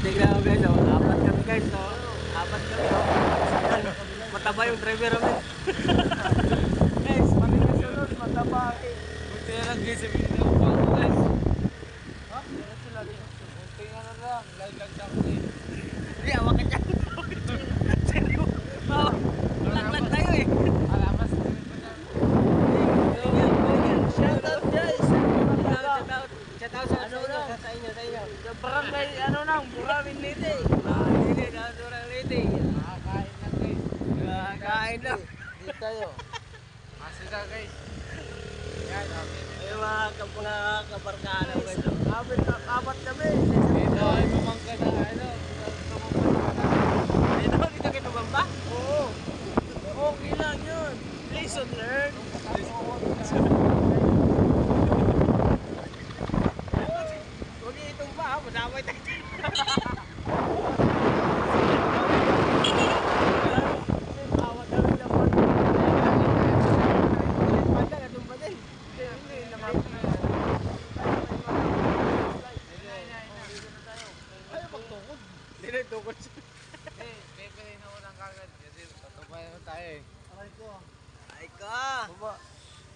tignan mo guys, oh. Apat kami guys, oh. Apat kami, oh. Mataba yung driver namin. Guys, mali ka sunod, mataba. Buti na lang guys, sabihin na ako guys. Ha? Buti nga na lang, lag-lag sa ako eh. Hindi, awak ka dyan. Seryo? Oo, lag-lag tayo eh. Alamas, shoutout guys. Shoutout sa inyo. Sa barangay, ano nang, Burawin Leyte. Leyte, Burang Leyte. Nakakain lang guys. Nakakain lang. Dito tayo. Masida guys. Yan, yung mga kabarkada guys. Apat kami. Dito ay pamangka na, ano. Dito kinubamba? Oo. Okay lang yun. Lesson learned. Huwag itong ba, madamay tayo. Tukod siya. Pepe na unang kagad kasi patubayan tayo eh. Aray ko. Baba.